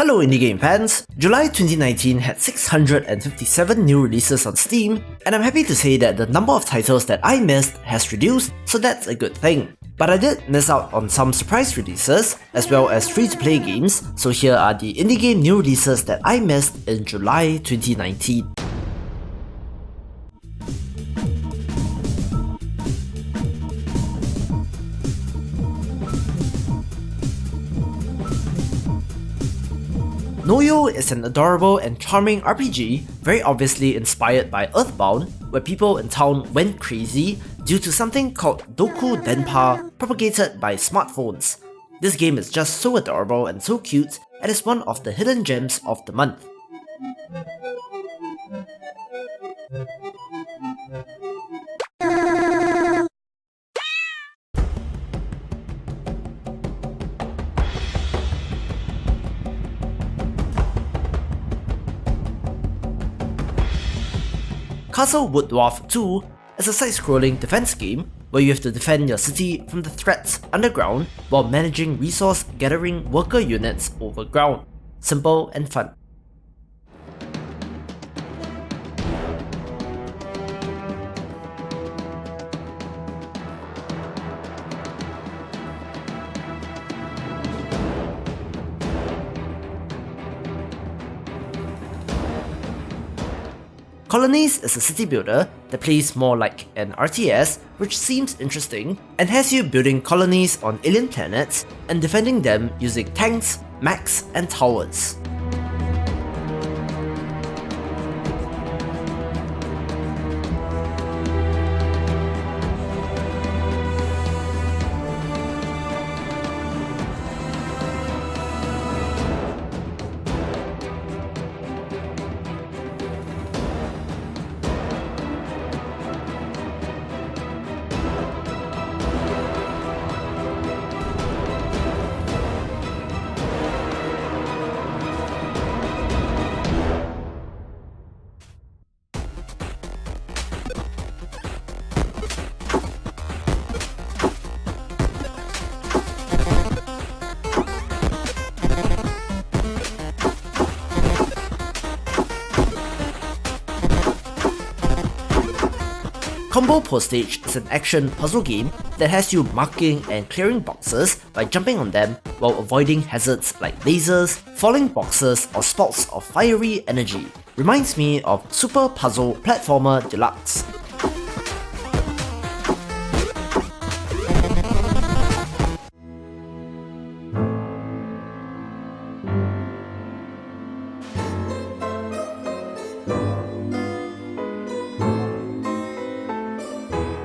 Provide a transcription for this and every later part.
Hello indie game fans! July 2019 had 657 new releases on Steam, and I'm happy to say that the number of titles that I missed has reduced, so that's a good thing. But I did miss out on some surprise releases, as well as free-to-play games, so here are the indie game new releases that I missed in July 2019. NOYO is an adorable and charming RPG, very obviously inspired by Earthbound, where people in town went crazy due to something called Doku Denpa propagated by smartphones. This game is just so adorable and so cute, and is one of the hidden gems of the month. Castle Woodwarf 2 is a side-scrolling defense game where you have to defend your city from the threats underground while managing resource-gathering worker units overground. Simple and fun. Colonies is a city builder that plays more like an RTS, which seems interesting, and has you building colonies on alien planets and defending them using tanks, mechs, and towers. Combo Postage is an action puzzle game that has you marking and clearing boxes by jumping on them while avoiding hazards like lasers, falling boxes, or spouts of fiery energy. Reminds me of Super Puzzle Platformer Deluxe.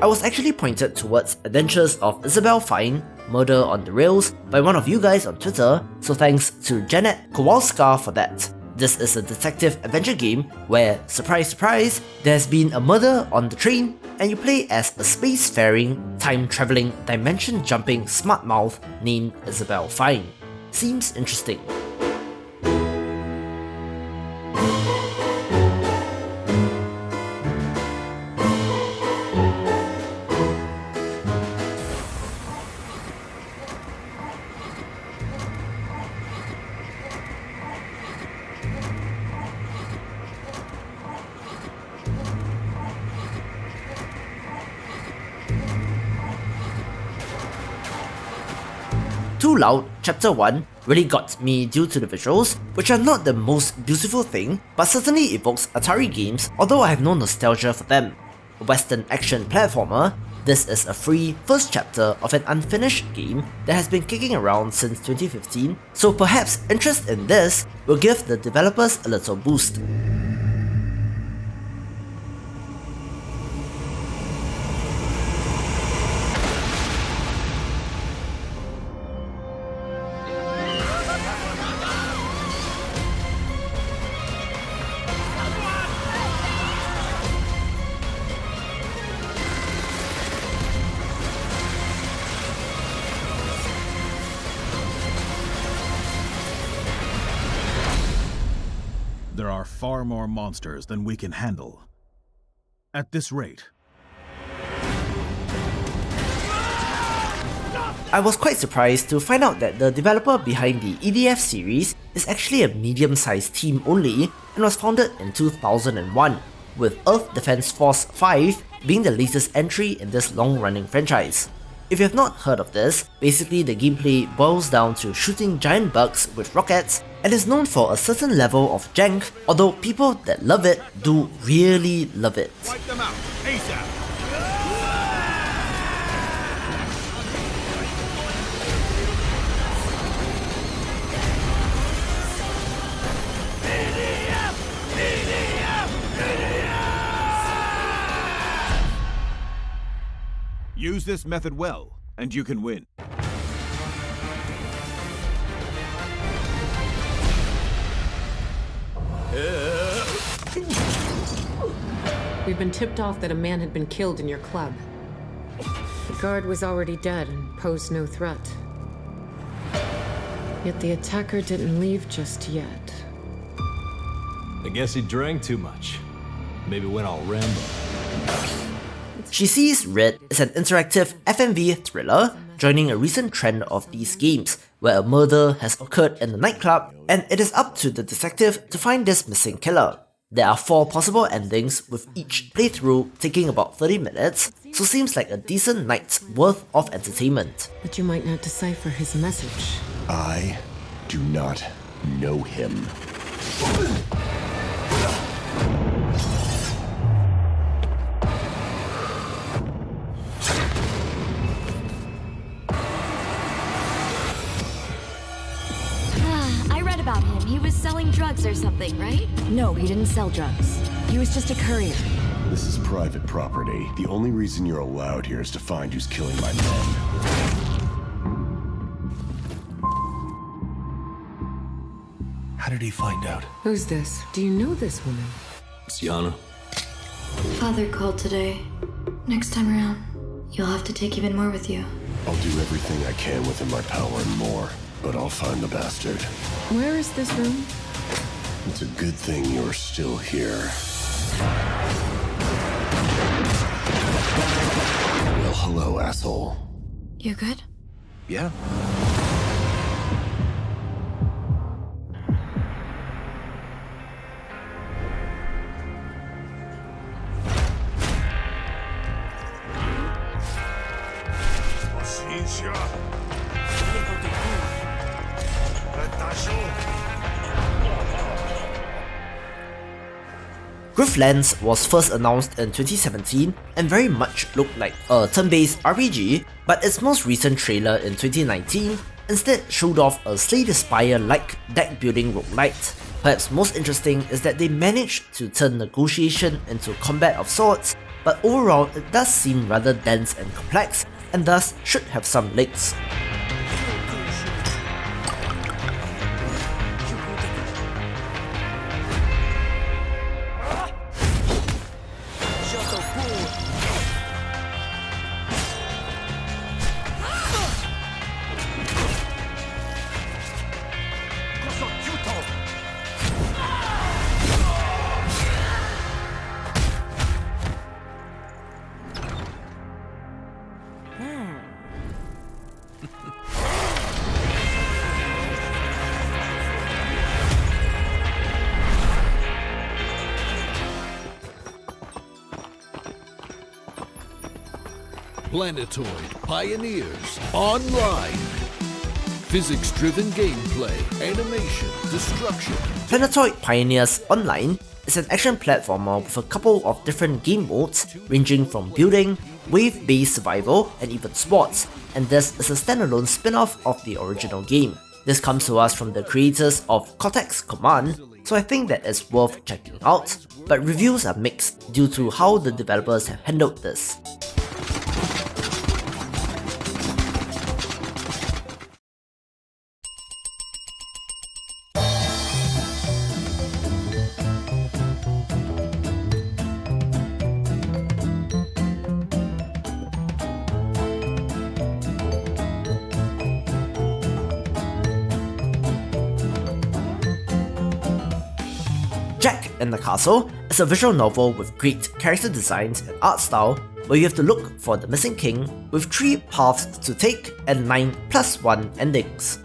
I was actually pointed towards Adventures of Isabelle Fine, Murder on the Rails by one of you guys on Twitter, so thanks to Janet Kowalska for that. This is a detective adventure game where, surprise surprise, there's been a murder on the train and you play as a spacefaring, time-traveling, dimension-jumping smart mouth named Isabelle Fine. Seems interesting. Too Loud Chapter 1 really got me due to the visuals, which are not the most beautiful thing, but certainly evokes Atari games, although I have no nostalgia for them. A Western action platformer, this is a free first chapter of an unfinished game that has been kicking around since 2015, so perhaps interest in this will give the developers a little boost. There are far more monsters than we can handle. At this rate. I was quite surprised to find out that the developer behind the EDF series is actually a medium-sized team only and was founded in 2001, with Earth Defense Force 5 being the latest entry in this long-running franchise. If you have not heard of this, basically the gameplay boils down to shooting giant bugs with rockets and is known for a certain level of jank, although people that love it do really love it. Wipe them out, ASAP! Use this method well, and you can win. We've been tipped off that a man had been killed in your club. The guard was already dead and posed no threat. Yet the attacker didn't leave just yet. I guess he drank too much. Maybe went all Rambo. She Sees Red is an interactive FMV thriller joining a recent trend of these games, where a murder has occurred in the nightclub and it is up to the detective to find this missing killer. There are 4 possible endings, with each playthrough taking about 30 minutes, so seems like a decent night's worth of entertainment. But you might not decipher his message. I do not know him. I read about him. He was selling drugs or something, right? No, he didn't sell drugs. He was just a courier. This is private property. The only reason you're allowed here is to find who's killing my men. How did he find out? Who's this? Do you know this woman? It's Yana. Father called today. Next time around, you'll have to take even more with you. I'll do everything I can within my power and more, but I'll find the bastard. Where is this room? It's a good thing you're still here. Well, hello, asshole. You good? Yeah. Griftlands was first announced in 2017 and very much looked like a turn-based RPG, but its most recent trailer in 2019 instead showed off a Slay the Spire-like deck-building roguelite. Perhaps most interesting is that they managed to turn negotiation into combat of sorts, but overall it does seem rather dense and complex, and thus should have some legs. Planetoid Pioneers Online. Physics-driven gameplay, animation, destruction. Planetoid Pioneers Online is an action platformer with a couple of different game modes ranging from building, wave-based survival, and even sports, and this is a standalone spin-off of the original game. This comes to us from the creators of Cortex Command, so I think that it's worth checking out, but reviews are mixed due to how the developers have handled this. Jack in the Castle is a visual novel with great character designs and art style, where you have to look for the missing king with 3 paths to take and 9 +1 endings.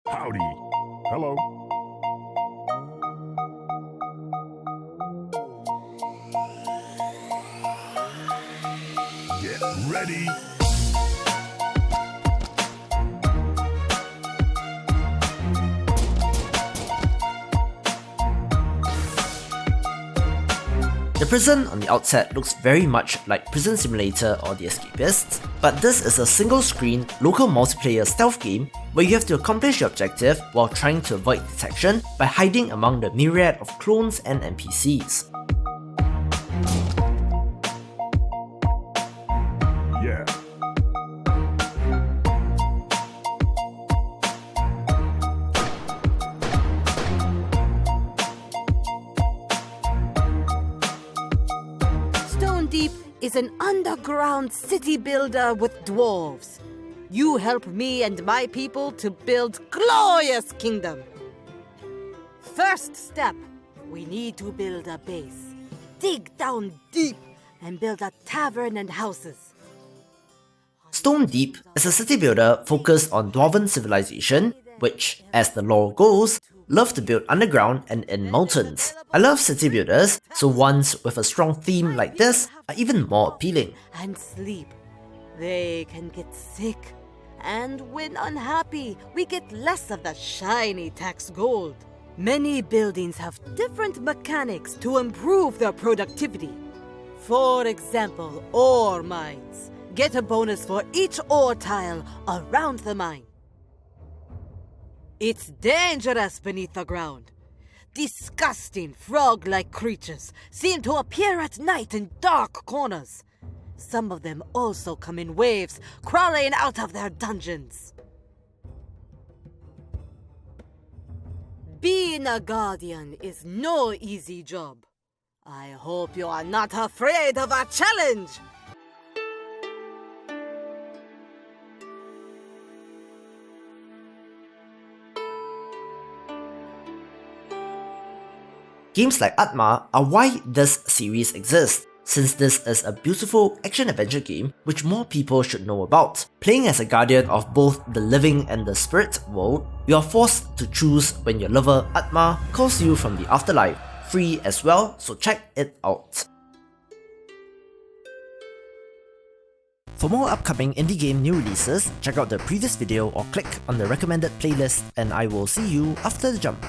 Howdy. Hello. Get ready. The prison on the outset looks very much like Prison Simulator or The Escapists, but this is a single-screen, local multiplayer stealth game where you have to accomplish your objective while trying to avoid detection by hiding among the myriad of clones and NPCs. Yeah. Stonedeep is an underground city builder with dwarves. You help me and my people to build glorious kingdom. First step, we need to build a base. Dig down deep and build a tavern and houses. Stonedeep is a city builder focused on Dwarven civilization, which, as the lore goes, love to build underground and in mountains. I love city builders, so ones with a strong theme like this are even more appealing. And sleep. They can get sick. And when unhappy, we get less of the shiny tax gold. Many buildings have different mechanics to improve their productivity. For example, ore mines. Get a bonus for each ore tile around the mine. It's dangerous beneath the ground. Disgusting frog-like creatures seem to appear at night in dark corners. Some of them also come in waves, crawling out of their dungeons. Being a guardian is no easy job. I hope you are not afraid of a challenge! Games like Atma are why this series exists, since this is a beautiful action-adventure game which more people should know about. Playing as a guardian of both the living and the spirit world, you are forced to choose when your lover Atma calls you from the afterlife. Free as well, so check it out. For more upcoming indie game new releases, check out the previous video or click on the recommended playlist, and I will see you after the jump.